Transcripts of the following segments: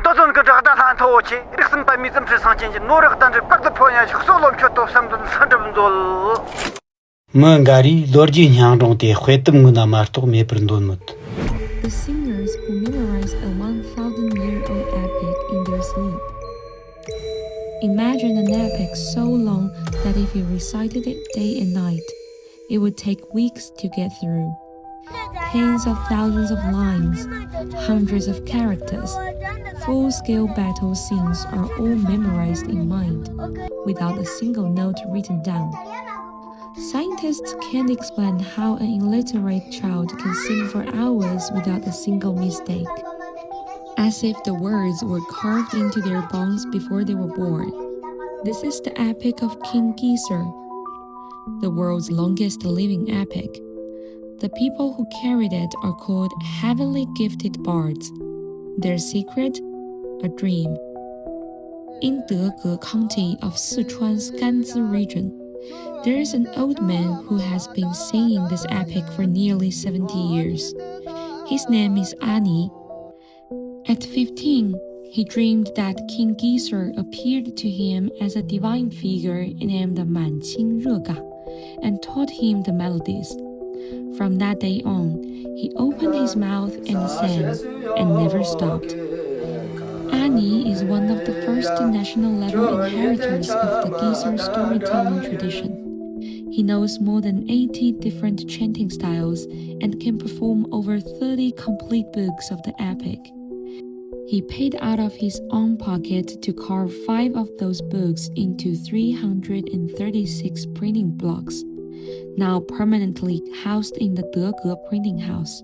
도전 그 자다 토치 이렇게 밤이 좀 상진지 노력단 빡도 포냐 속솔롬 켜도 삼도 산점도 뭔가리 로지 향동데 회뜸구나 말도 메브른돈 The singers who memorized a 1,000-year-old epic in their sleep. Imagine an epic so long that if you recited it day and night, it would take weeks to get through. Tens of thousands of lines, hundreds of characters, full-scale battle scenes are all memorized in mind, without a single note written down. Scientists can't explain how an illiterate child can sing for hours without a single mistake, as if the words were carved into their bones before they were born. This is the Epic of King Gesar, the world's longest living epic. The people who carried it are called heavenly-gifted bards. Their secret? A dream. In Dege County of Sichuan's Ganzi region, there is an old man who has been singing this epic for nearly 70 years. His name is Ani. At 15, he dreamed that King Gesar appeared to him as a divine figure named Manqing Rega and taught him the melodies. From that day on, he opened his mouth and sang, and never stopped. Ani is one of the first national-level inheritors of the Gesar storytelling tradition. He knows more than 80 different chanting styles and can perform over 30 complete books of the epic. He paid out of his own pocket to carve 5 of those books into 336 printing blocks, now permanently housed in the Dege printing house.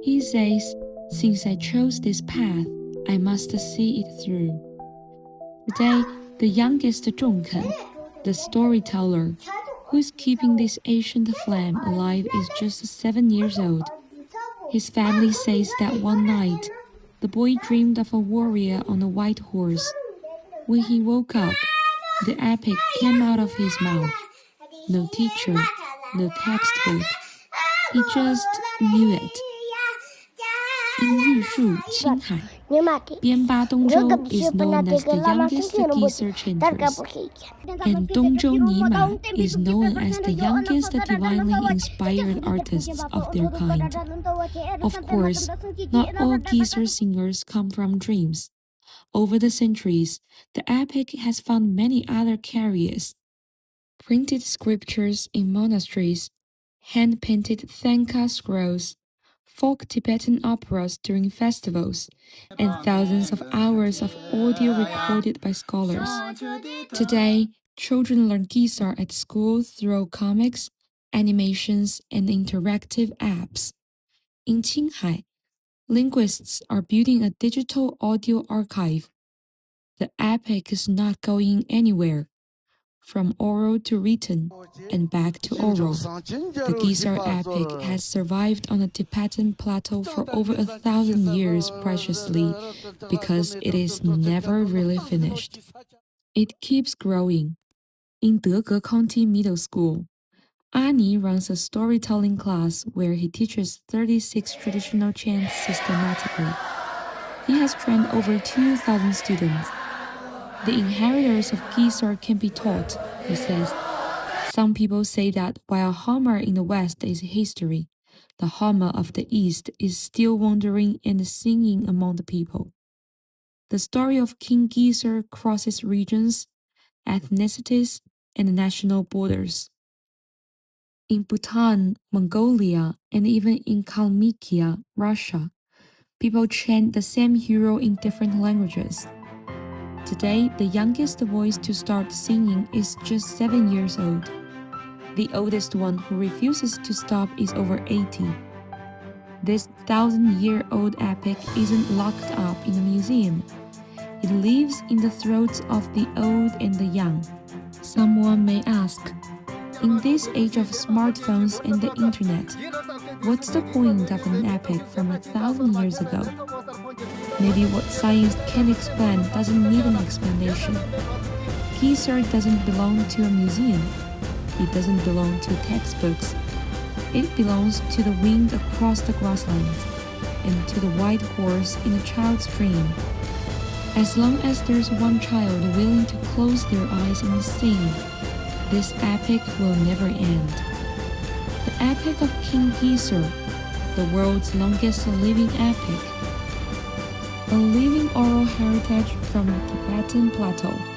He says, "Since I chose this path, I must see it through." Today, the youngest Zhongken, the storyteller, who is keeping this ancient flame alive, is just 7 years old. His family says that one night, the boy dreamed of a warrior on a white horse. When he woke up, the epic came out of his mouth. No teacher, no textbook. He just knew it. In Yushu, Qinghai, Bianba Dongzhou is known as the youngest Gesar chanters, and Dongzhou Nima is known as the youngest divinely inspired artists of their kind. Of course, not all Gesar singers come from dreams. Over the centuries, the epic has found many other carriers. Printed scriptures in monasteries, hand-painted Thanka scrolls, folk Tibetan operas during festivals, and thousands of hours of audio recorded by scholars. Today, children learn Gesar at school through comics, animations, and interactive apps. In Qinghai, linguists are building a digital audio archive. The epic is not going anywhere. From oral to written, and back to oral, the Gesar epic has survived on the Tibetan plateau for over 1,000 years preciously because it is never really finished. It keeps growing. In Dege County Middle School, Ani runs a storytelling class where he teaches 36 traditional chants systematically. He has trained over 2,000 students. The inheritors of Gesar can be taught, he says. Some people say that while Homer in the West is history, the Homer of the East is still wandering and singing among the people. The story of King Gesar crosses regions, ethnicities, and national borders. In Bhutan, Mongolia, and even in Kalmykia, Russia, people chant the same hero in different languages. Today, the youngest voice to start singing is just 7 years old. The oldest one who refuses to stop is over 80. This 1,000-year-old epic isn't locked up in a museum. It lives in the throats of the old and the young. Someone may ask, in this age of smartphones and the internet, what's the point of an epic from 1,000 years ago? Maybe what science can't explain doesn't need an explanation. Gesar doesn't belong to a museum. It doesn't belong to textbooks. It belongs to the wind across the grasslands and to the white horse in a child's dream. As long as there's one child willing to close their eyes and sing, this epic will never end. The Epic of King Gesar, the world's longest living epic, a living oral heritage from the Tibetan plateau.